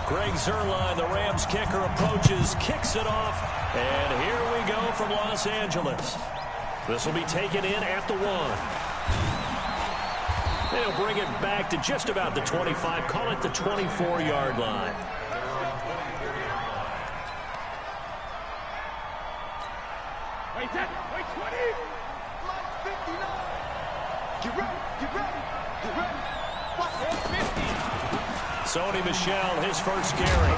Greg Zuerlein, the Rams kicker, approaches, kicks it off, and here we go from Los Angeles. This will be taken in at the 1. They'll bring it back to just about the 25, call it the 24-yard line. Wait, 20. Get ready. Sony Michel, his first carry.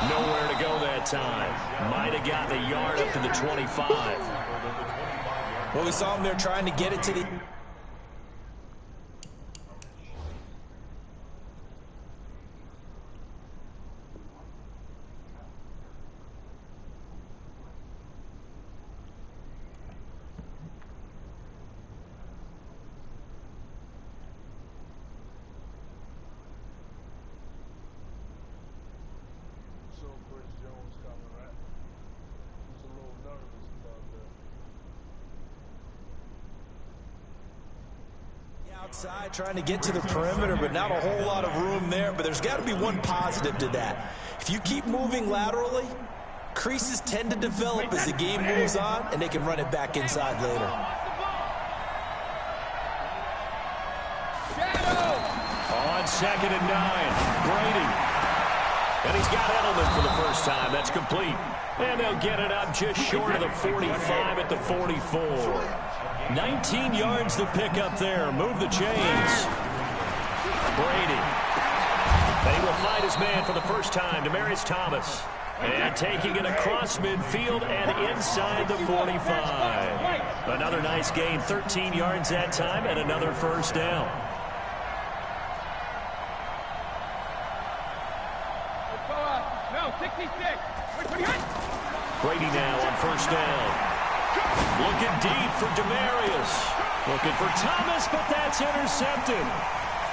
Nowhere to go that time. Might have gotten a yard up to the 25. Well, we saw him there trying to get it to the... outside trying to get to the perimeter, but not a whole lot of room there. But there's got to be one positive to that. If you keep moving laterally, creases tend to develop as the game moves on, and they can run it back inside later. On 2nd and 9, Brady. And he's got Edelman for the first time. That's complete. And they'll get it up just short of the 45 at the 44. 19 yards to pick up there. Move the chains. Brady. And he will find his man for the first time, Demaryius Thomas. And taking it across midfield and inside the 45. Another nice gain, 13 yards that time, and another first down. Brady now on first down. Looking deep for Demaryius. Looking for Thomas, but that's intercepted.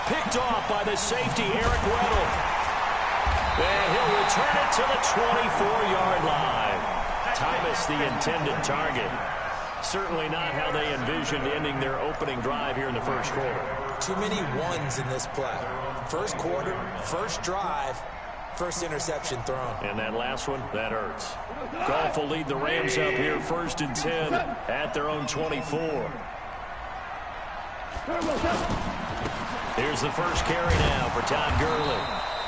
Picked off by the safety, Eric Weddle. And he'll return it to the 24-yard line. Thomas, the intended target. Certainly not how they envisioned ending their opening drive here in the first quarter. Too many ones in this play. First quarter, first drive, first interception thrown. And that last one, that hurts. Goff will lead the Rams up here 1st and 10 at their own 24. Here's the first carry now for Todd Gurley.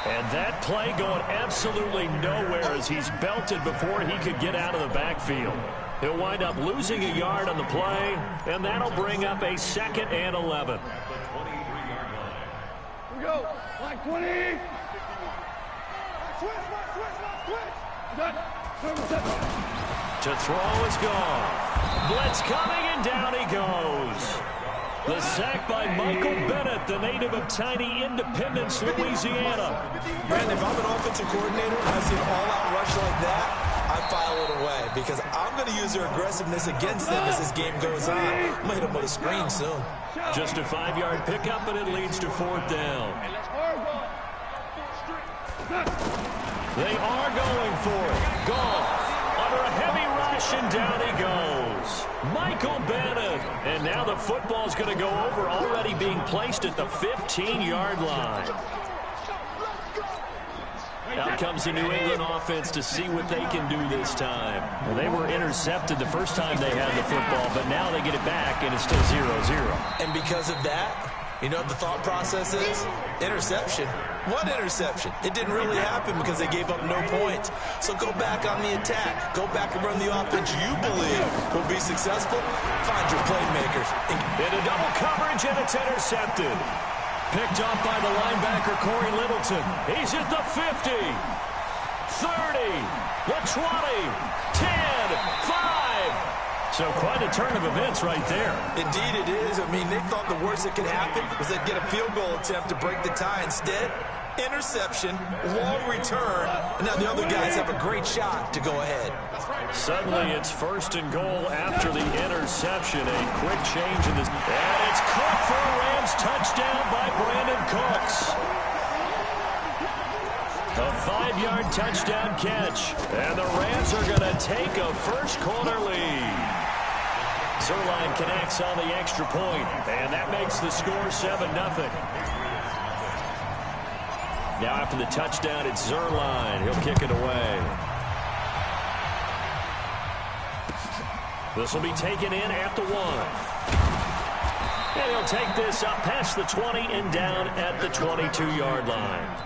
And that play going absolutely nowhere as he's belted before he could get out of the backfield. He'll wind up losing a yard on the play, and that'll bring up a 2nd and 11. Here we go. Line 20. To throw is gone. Blitz coming, and down he goes. The sack by Michael Bennett, the native of tiny Independence, Louisiana. Brandon, if I'm an offensive coordinator and I see an all-out rush like that, I file it away because I'm going to use their aggressiveness against them as this game goes on. I'm going to hit them with a screen soon. Just a 5-yard pickup, and it leads to 4th down. They are going for it. Goff under a heavy rush, and down he goes. Michael Bennett. And now the football's going to go over, already being placed at the 15-yard line. Out comes the New England offense to see what they can do this time. Well, they were intercepted the first time they had the football, but now they get it back, and it's still 0-0. And because of that, you know what the thought process is? Interception. What interception? It didn't really happen because they gave up no points. So go back on the attack. Go back and run the offense you believe will be successful. Find your playmakers. Into double coverage, and it's intercepted. Picked up by the linebacker, Corey Littleton. He's at the 50, 30, the 20, 10, 5. So quite a turn of events right there. Indeed it is. I mean, they thought the worst that could happen was they'd get a field goal attempt to break the tie. Instead, interception, long return, and now the other guys have a great shot to go ahead. Suddenly it's 1st and goal after the interception. A quick change in this. And it's caught for a Rams touchdown by Brandon Cooks. A 5-yard touchdown catch. And the Rams are going to take a first quarter lead. Zuerlein connects on the extra point, and that makes the score 7-0. Now after the touchdown, it's Zerline. He'll kick it away. This will be taken in at the 1. And he'll take this up past the 20 and down at the 22-yard line.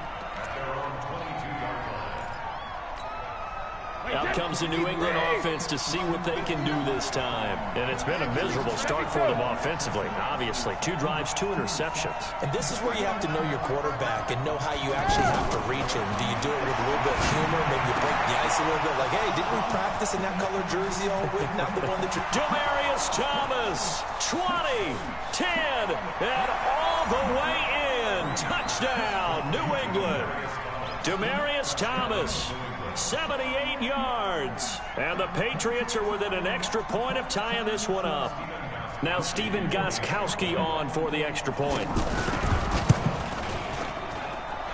Out comes the New England offense to see what they can do this time. And it's been a miserable start for them offensively, obviously. 2 drives, 2 interceptions. And this is where you have to know your quarterback and know how you actually have to reach him. Do you do it with a little bit of humor? Maybe you break the ice a little bit. Like, hey, didn't we practice in that color jersey all week? Not the one that you're... Demaryius Thomas, 20, 10, and all the way in. Touchdown, New England. Demaryius Thomas. 78 yards. And the Patriots are within an extra point of tying this one up. Now Stephen Gostkowski on for the extra point.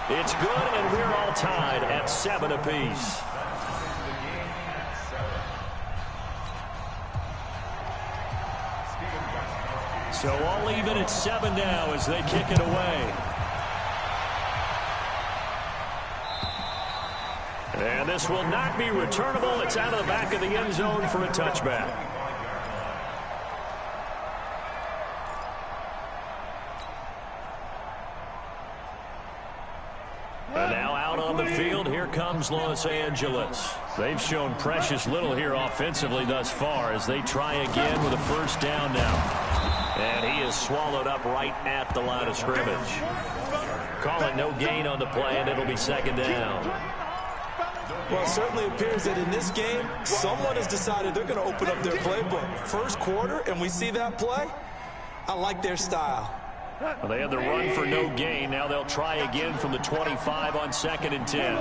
It's good, and we're all tied at 7 apiece. So all even at 7 now as they kick it away. And this will not be returnable. It's out of the back of the end zone for a touchback. And now out on the field, here comes Los Angeles. They've shown precious little here offensively thus far as they try again with a first down now. And he is swallowed up right at the line of scrimmage. Call it no gain on the play, and it'll be second down. Well, it certainly appears that in this game, someone has decided they're going to open up their playbook. First quarter, and we see that play. I like their style. Well, they had the run for no gain. Now they'll try again from the 25 on 2nd and 10.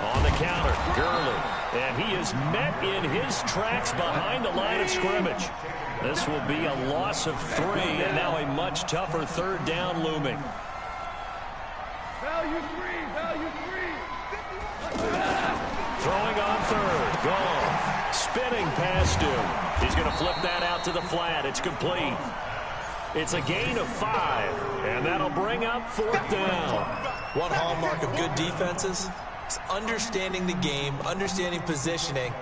On the counter, Gurley. And he is met in his tracks behind the line of scrimmage. This will be a loss of 3, and now a much tougher 3rd down looming. Value 3, value 3. Throwing on 3rd. Gone. Spinning past him. He's going to flip that out to the flat. It's complete. It's a gain of 5, and that'll bring up 4th down. One hallmark of good defenses is understanding the game, understanding positioning,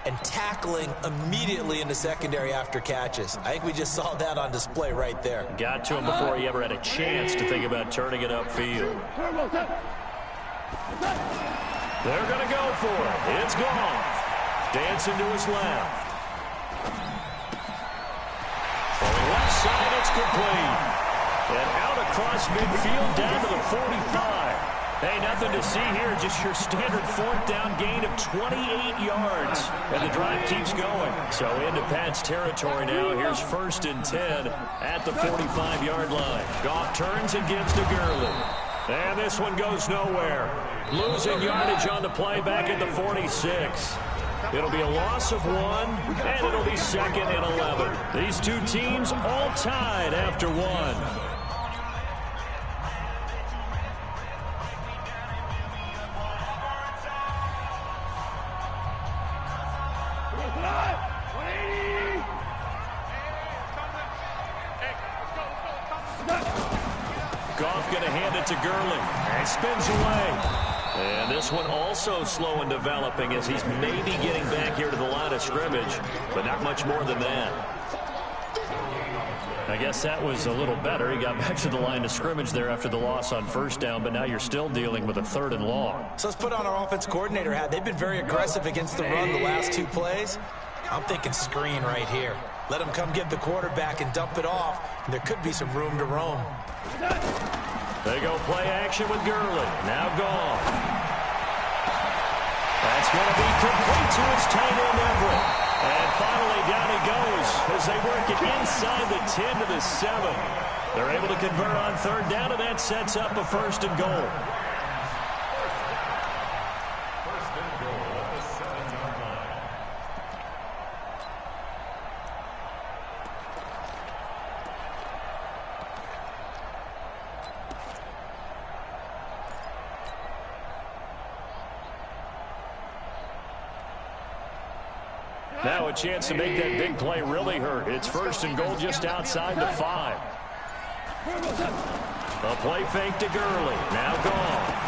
and tackling immediately in the secondary after catches. I think we just saw that on display right there. Got to him before he ever had a chance to think about turning it upfield. They're going to go for it. It's gone. Dancing to his left. From the left side, it's complete. And out across midfield down to the 45. Hey, nothing to see here. Just your standard 4th down gain of 28 yards. And the drive keeps going. So into Pat's territory now. Here's 1st and 10 at the 45-yard line. Goff turns and gives to Gurley. And this one goes nowhere. Losing yardage on the play back at the 46. It'll be a loss of 1, and it'll be 2nd and 11. These two teams all tied after 1. Goff going to hand it to Gurley. And spins away. And this one also slow in developing as he's maybe getting back here to the line of scrimmage, but not much more than that. I guess that was a little better. He got back to the line of scrimmage there after the loss on 1st down, but now you're still dealing with a 3rd and long. So let's put on our offense coordinator hat. They've been very aggressive against the run the last 2 plays. I'm thinking screen right here. Let him come get the quarterback and dump it off, and there could be some room to roam. They go play action with Gurley. Now gone. That's going to be complete to his tight end Everett. And finally down he goes as they work it inside the 10 to the 7. They're able to convert on 3rd down, and that sets up a 1st and goal. Now a chance to make that big play really hurt. It's 1st and goal just outside the 5. A play fake to Gurley. Now gone.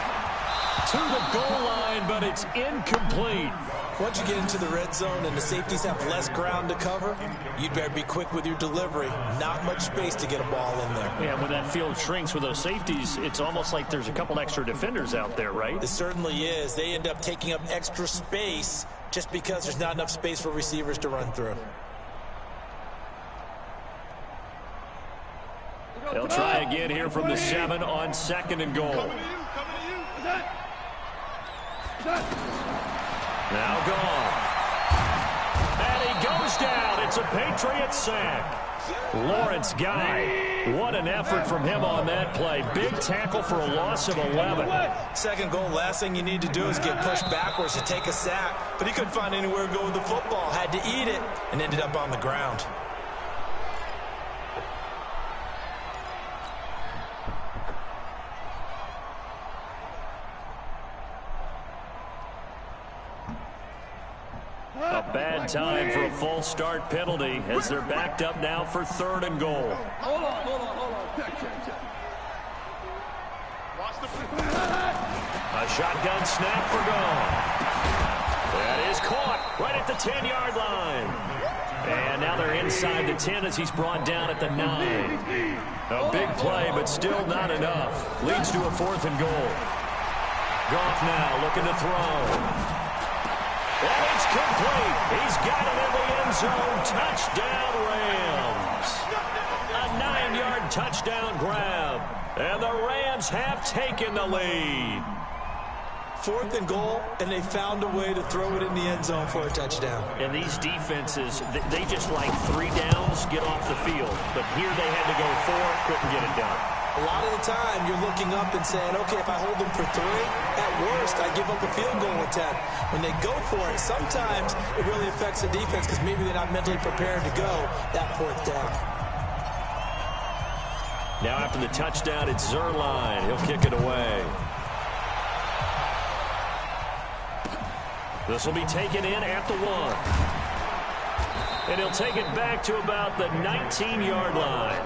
To the goal line, but it's incomplete. Once you get into the red zone and the safeties have less ground to cover, you'd better be quick with your delivery. Not much space to get a ball in there. Yeah, when that field shrinks with those safeties, it's almost like there's a couple extra defenders out there, right? It certainly is. They end up taking up extra space just because there's not enough space for receivers to run through. They'll try again here from the 7 on 2nd and goal. Now gone. And he goes down. It's a Patriot sack. Lawrence Guy. What an effort from him on that play. Big tackle for a loss of 11. Second goal, last thing you need to do is get pushed backwards to take a sack. But he couldn't find anywhere to go with the football. Had to eat it and ended up on the ground. A bad time for a false start penalty as they're backed up now for 3rd and goal. Hold on. Check. Watch the A shotgun snap for goal. That is caught right at the 10-yard line. And now they're inside the 10 as he's brought down at the 9. A big play, but still not enough. Leads to a 4th and goal. Goff now looking to throw. And it's complete. He's got it in the end zone. Touchdown, Rams. A 9-yard touchdown grab. And the Rams have taken the lead. 4th and goal, and they found a way to throw it in the end zone for a touchdown. And these defenses, they just like 3 downs, get off the field. But here they had to go 4, couldn't get it done. A lot of the time, you're looking up and saying, okay, if I hold them for 3, at worst, I give up a field goal attempt. When they go for it, sometimes it really affects the defense because maybe they're not mentally prepared to go that 4th down. Now after the touchdown, it's Zerline. He'll kick it away. This will be taken in at the 1. And he'll take it back to about the 19-yard line.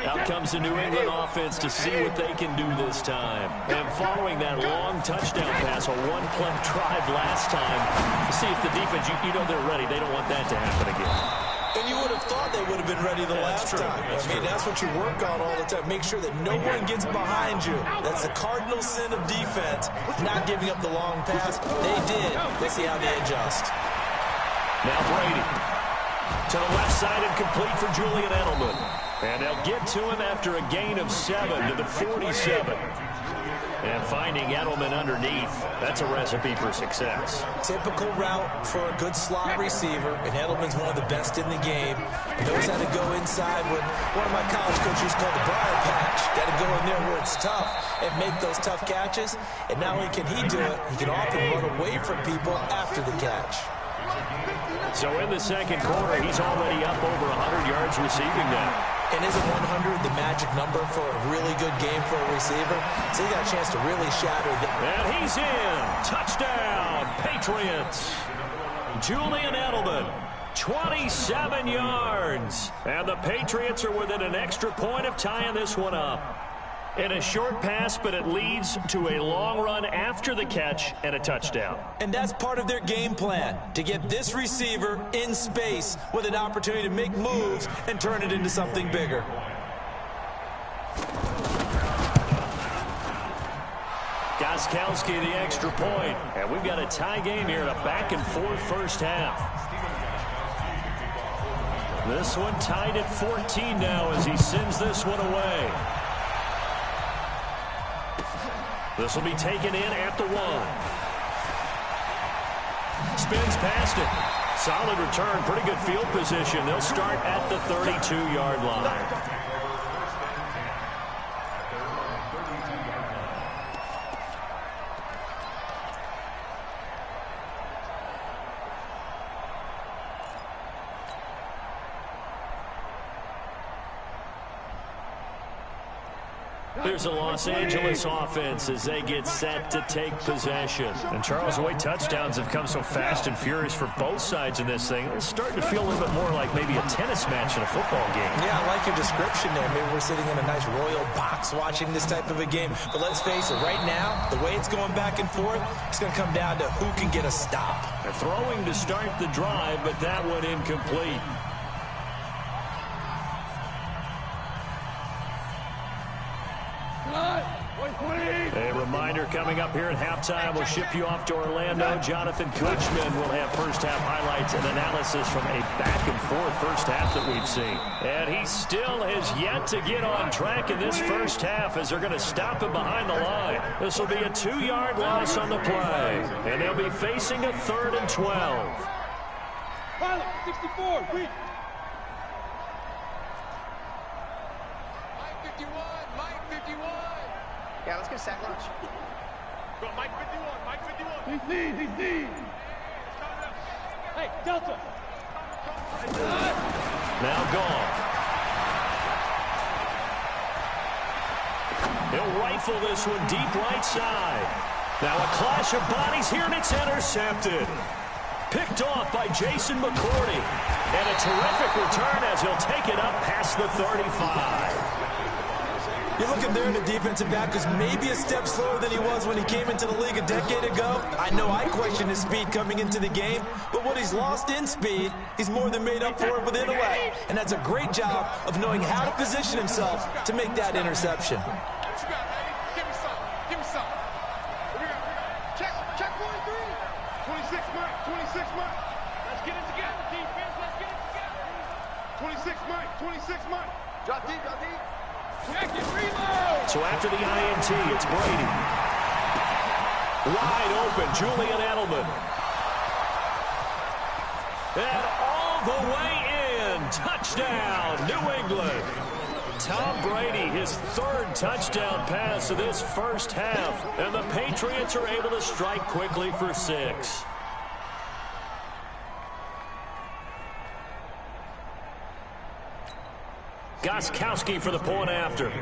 Out comes the New England offense to see what they can do this time. And following that long touchdown pass, a 1-play drive last time, to see if the defense, you know they're ready. They don't want that to happen again. And you would have thought they would have been ready the last time. That's what you work on all the time. Make sure that no one gets behind you. That's the cardinal sin of defense, not giving up the long pass. They did. Let's see how they adjust. Now Brady. To the left side and complete for Julian Edelman. And they'll get to him after a gain of 7 to the 47. And finding Edelman underneath, that's a recipe for success. Typical route for a good slot receiver, and Edelman's one of the best in the game. He knows how to go inside when one of my college coaches called the briar patch. Got to go in there where it's tough and make those tough catches. And not only can he do it, he can often run away from people after the catch. So in the second quarter, he's already up over 100 yards receiving now. And isn't 100 the magic number for a really good game for a receiver? So he got a chance to really shatter them. And he's in. Touchdown, Patriots. Julian Edelman, 27 yards. And the Patriots are within an extra point of tying this one up. And a short pass, but it leads to a long run after the catch and a touchdown. And that's part of their game plan, to get this receiver in space with an opportunity to make moves and turn it into something bigger. Gostkowski the extra point. And we've got a tie game here in a back-and-forth first half. This one tied at 14 now as he sends this one away. This will be taken in at the 1. Spins past it. Solid return, pretty good field position. They'll start at the 32-yard line. There's a Los Angeles offense as they get set to take possession. And Charles, the way touchdowns have come so fast and furious for both sides in this thing, it's starting to feel a little bit more like maybe a tennis match in a football game. Yeah, I like your description there. Maybe we're sitting in a nice royal box watching this type of a game. But let's face it, right now, the way it's going back and forth, it's going to come down to who can get a stop. They're throwing to start the drive, but that one incomplete. A reminder coming up here at halftime. We'll ship you off to Orlando. Jonathan Coachman will have first-half highlights and analysis from a back-and-forth first half that we've seen. And he still has yet to get on track in this first half as they're going to stop him behind the line. This will be a 2-yard loss on the play. And they'll be facing a 3rd and 12. Pilot, 64, read. Mike 51, Mike 51. Yeah, let's get a sack lunch. Go, Mike 51, Mike 51. He's knee. Hey, Delta. Now gone. He'll rifle this one deep right side. Now a clash of bodies here, and it's intercepted. Picked off by Jason McCourty. And a terrific return as he'll take it up past the 35. You're looking there, the defensive back was maybe a step slower than he was when he came into the league a decade ago. I know I questioned his speed coming into the game, but what he's lost in speed, he's more than made up for it with intellect. And that's a great job of knowing how to position himself to make that interception. What you got, baby? Give me some. Give me some. We got. Check 43. 26, Mike. 26, Mike. Let's get it together, defense. Let's get it together. 26, Mike. 26, Mike. Drop deep, drop deep. Check it, reload. So after the INT, it's Brady. Wide open, Julian Edelman. And all the way in. Touchdown, New England. Tom Brady, his 3rd touchdown pass of this first half. And the Patriots are able to strike quickly for 6. Gostkowski for the point after.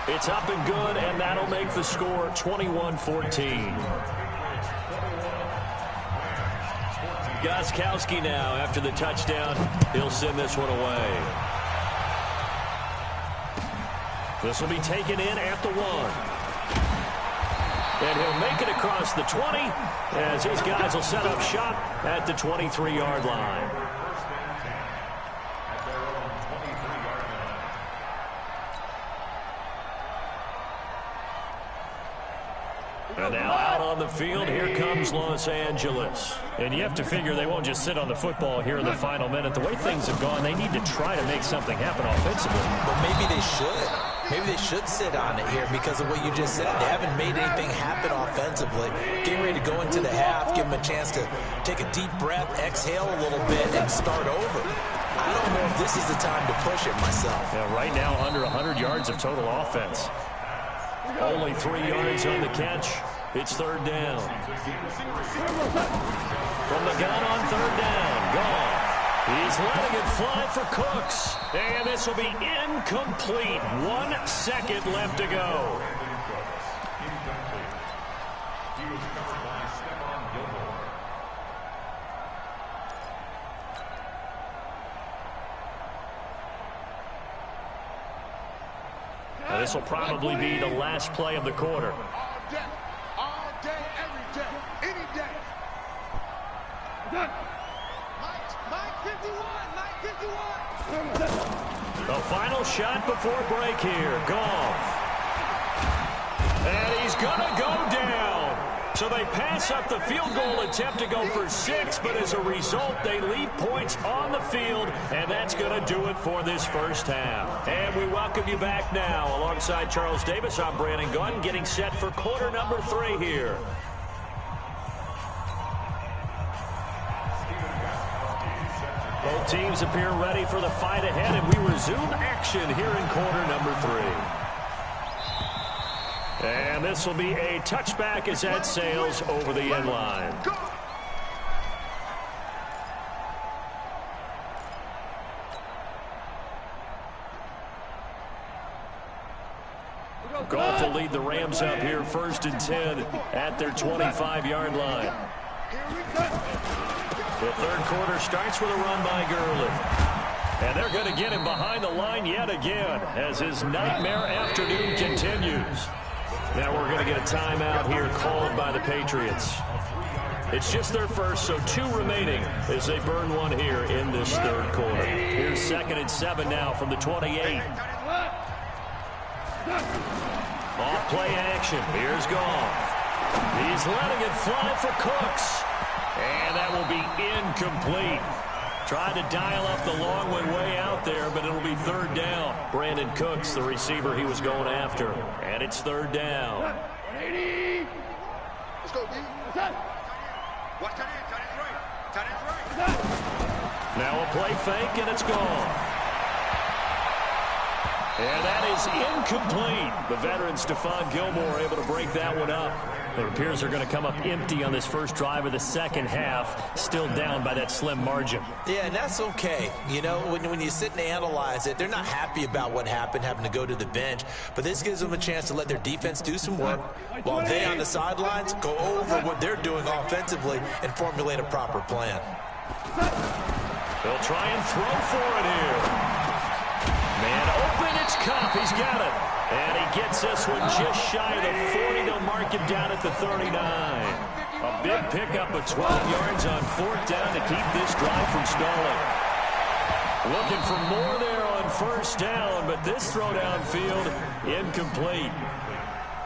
It's up and good, and that'll make the score 21-14. Gostkowski now, after the touchdown, he'll send this one away. This will be taken in at the 1. And he'll make it across the 20 as his guys will set up shop at the 23-yard line. And now out on the field, here comes Los Angeles. And you have to figure they won't just sit on the football here in the final minute. The way things have gone, they need to try to make something happen offensively. But maybe they should. Maybe they should sit on it here because of what you just said. They haven't made anything happen offensively. Getting ready to go into the half, give them a chance to take a deep breath, exhale a little bit, and start over. I don't know if this is the time to push it myself. Yeah, right now, under 100 yards of total offense. Only 3 yards on the catch. It's 3rd down. From the gun on 3rd down, Goff. He's letting it fly for Cooks. And this will be incomplete. 1 second left to go. Now, this will probably be the last play of the quarter. All day, every day, any day. Done. Mike 51, Mike 51. The final shot before break here. Goff. And he's going to go down. So they pass up the field goal attempt to go for 6, but as a result, they leave points on the field, and that's going to do it for this first half. And we welcome you back now. Alongside Charles Davis, I'm Brandon Gunn, getting set for quarter number 3 here. Both teams appear ready for the fight ahead, and we resume action here in quarter number 3. And this will be a touchback as that sails over the end line. will lead the Rams up here 1st and 10 at their 25-yard line. The third quarter starts with a run by Gurley. And they're going to get him behind the line yet again as his nightmare afternoon continues. Now we're going to get a timeout here called by the Patriots. It's just their first, so 2 remaining as they burn one here in this third quarter. Here's 2nd and 7 now from the 28. Off play action. Here's Goff. He's letting it fly for Cooks. And that will be incomplete. Tried to dial up the long one way out there, but it'll be 3rd down. Brandon Cooks, the receiver he was going after. And it's 3rd down. 180. Let's go, D. Watch tight end. Tight end's right. Tight end's right. Now a play fake, and it's gone. And that is incomplete. The veteran Stephon Gilmore able to break that one up. It appears they're going to come up empty on this first drive of the second half, still down by that slim margin. Yeah, and that's okay. You know, when you sit and analyze it, they're not happy about what happened, having to go to the bench. But this gives them a chance to let their defense do some work while they on the sidelines go over what they're doing offensively and formulate a proper plan. They'll try and throw for it here. Man open, it's Cup. He's got it. And he gets this one just shy of the 40. They'll mark him down at the 39. A big pickup of 12 yards on 4th down to keep this drive from stalling. Looking for more there on 1st down, but this throw downfield incomplete.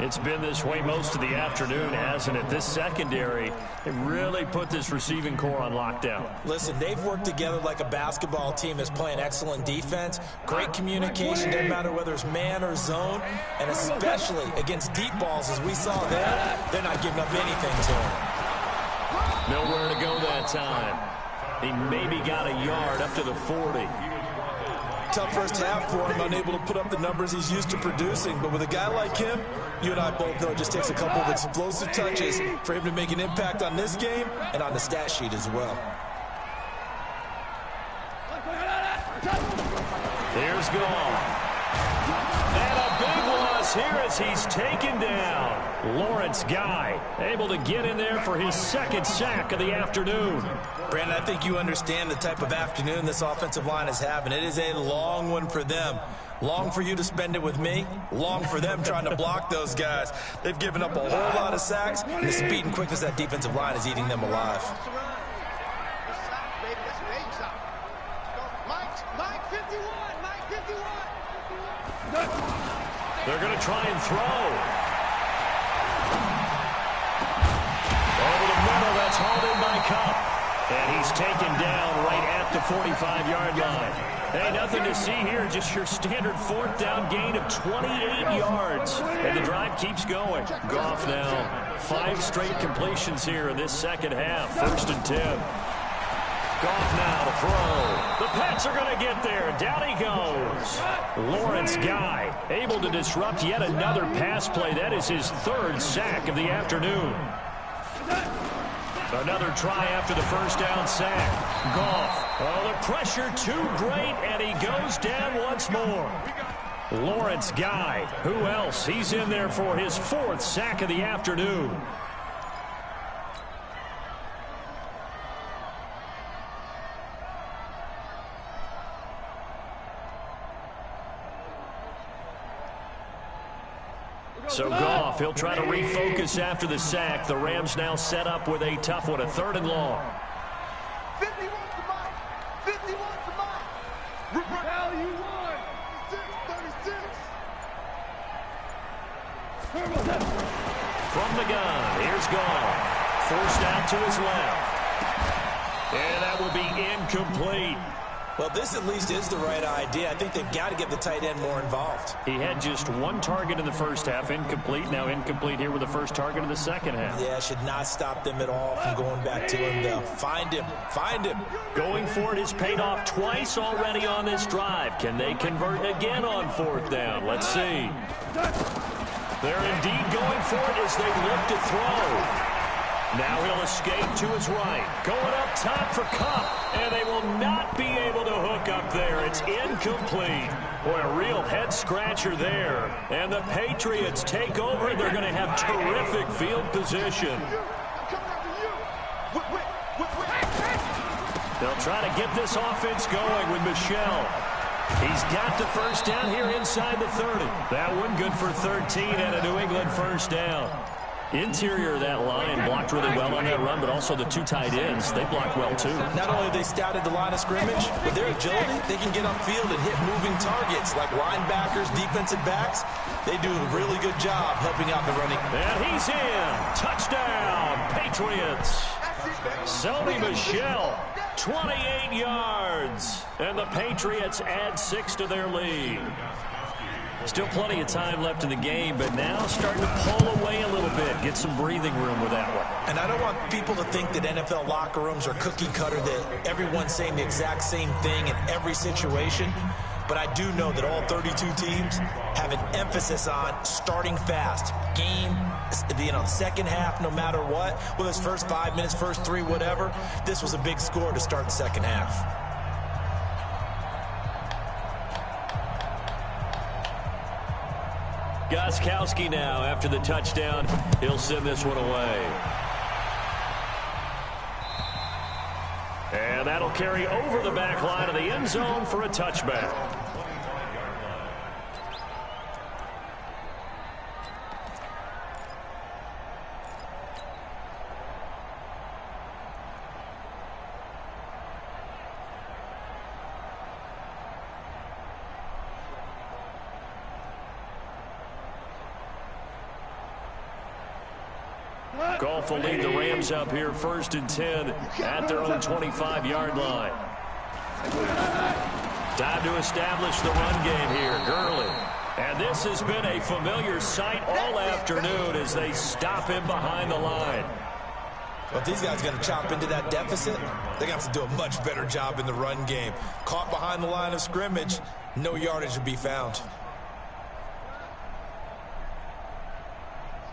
It's been this way most of the afternoon, hasn't it? This secondary, it really put this receiving core on lockdown. Listen, they've worked together like a basketball team that's playing excellent defense. Great communication, doesn't matter whether it's man or zone, and especially against deep balls as we saw there, they're not giving up anything to him. Nowhere to go that time. He maybe got a yard up to the 40. Tough first half for him, unable to put up the numbers he's used to producing. But with a guy like him, you and I both know it just takes a couple of explosive touches for him to make an impact on this game and on the stat sheet as well. Here's Goff. And a big loss here as he's taken down. Lawrence Guy able to get in there for his 2nd sack of the afternoon. Brandon, I think you understand the type of afternoon this offensive line is having. It is a long one for them. Long for you to spend it with me. Long for them trying to block those guys. They've given up a whole lot of sacks, and the speed and quickness of that defensive line is eating them alive. They're going to try and throw. Over the middle, that's hauled in by Cup. And he's taken down right at the 45-yard line. Hey, nothing to see here, just your standard 4th down gain of 28 yards. And the drive keeps going. Goff now, 5 straight completions here in this second half. 1st and 10. Goff now to throw. The Pats are going to get there. Down he goes. Lawrence Guy able to disrupt yet another pass play. That is his 3rd sack of the afternoon. Another try after the 1st down sack. Goff. Oh, the pressure too great, and he goes down once more. Lawrence Guy. Who else? He's in there for his 4th sack of the afternoon. So Goff, he'll try to refocus after the sack. The Rams now set up with a tough one, a 3rd and long. 51 to Mike. 51 to Mike. Value 1. 36. From the gun, here's Goff. Forced out to his left. And that will be incomplete. Well, this at least is the right idea. I think they've got to get the tight end more involved. He had just 1 target in the first half, incomplete. Now incomplete here with the first target of the second half. Yeah, should not stop them at all from going back to him, though. Find him. Find him. Going for it has paid off twice already on this drive. Can they convert again on 4th down? Let's see. They're indeed going for it as they look to throw. Now he'll escape to his right. Going up top for Cup. And they will not be able to hook up there. It's incomplete. Boy, a real head-scratcher there. And the Patriots take over. They're going to have terrific field position. They'll try to get this offense going with Michel. He's got the first down here inside the 30. That one good for 13 and a New England first down. Interior of that line blocked really well on that run, but also the two tight ends, they blocked well too. Not only have they scouted the line of scrimmage, but their agility, they can get upfield and hit moving targets like linebackers, defensive backs. They do a really good job helping out the running. And he's in. Touchdown, Patriots. Sony Michel, 28 yards. And the Patriots add 6 to their lead. Still plenty of time left in the game, but now starting to pull away a little bit, get some breathing room with that one. And I don't want people to think that NFL locker rooms are cookie cutter, that everyone's saying the exact same thing in every situation. But I do know that all 32 teams have an emphasis on starting fast. Game, second half, no matter what. Whether it's first 5 minutes, first 3, whatever. This was a big score to start the second half. Gostkowski now after the touchdown. He'll send this one away. And that'll carry over the back line of the end zone for a touchback. Goff will lead the Rams up here 1st and 10 at their own 25-yard line. Time to establish the run game here. Gurley. And this has been a familiar sight all afternoon as they stop him behind the line. Well, if these guys are going to chop into that deficit, they're going to have to do a much better job in the run game. Caught behind the line of scrimmage, no yardage to be found.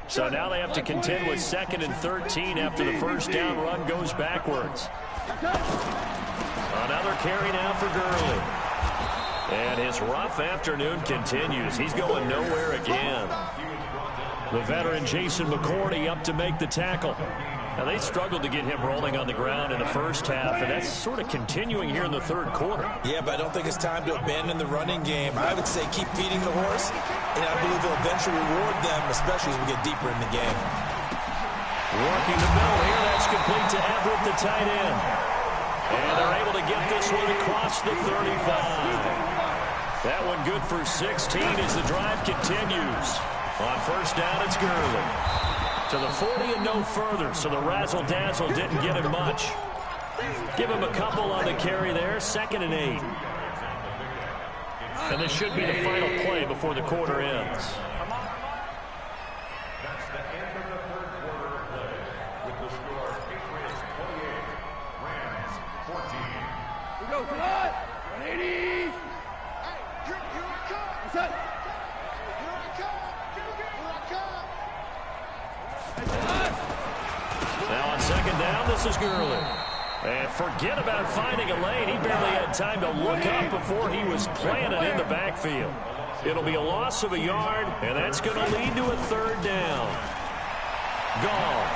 So now they have to contend with 2nd and 13 after the first down run goes backwards. Another carry now for Gurley. And his rough afternoon continues. He's going nowhere again. The veteran Jason McCourty up to make the tackle. Now, they struggled to get him rolling on the ground in the first half, and that's sort of continuing here in the third quarter. Yeah, but I don't think it's time to abandon the running game. I would say keep feeding the horse, and I believe they'll eventually reward them, especially as we get deeper in the game. Working the middle here, that's complete to Everett, the tight end. And they're able to get this one across the 35. That one good for 16 as the drive continues. On first down, it's Gurley. To the 40 and no further, so the razzle-dazzle didn't get him much. Give him a couple on the carry there, 2nd and 8. And this should be the final play before the quarter ends. That's the end of the third quarter of play with the score Patriots 28, Rams 14. We go, come on! 180! Hey, here I come! What's that? Here I come! Here I come! Now on 2nd down, this is Gurley. And forget about finding a lane. He barely had time to look up before he was planted in the backfield. It'll be a loss of a yard, and that's going to lead to a 3rd down. Goff.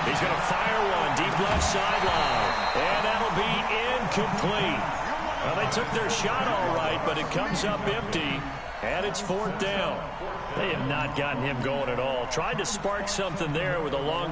He's going to fire one deep left sideline. And that'll be incomplete. Well, they took their shot all right, but it comes up empty, and it's 4th down. They have not gotten him going at all. Tried to spark something there with a longer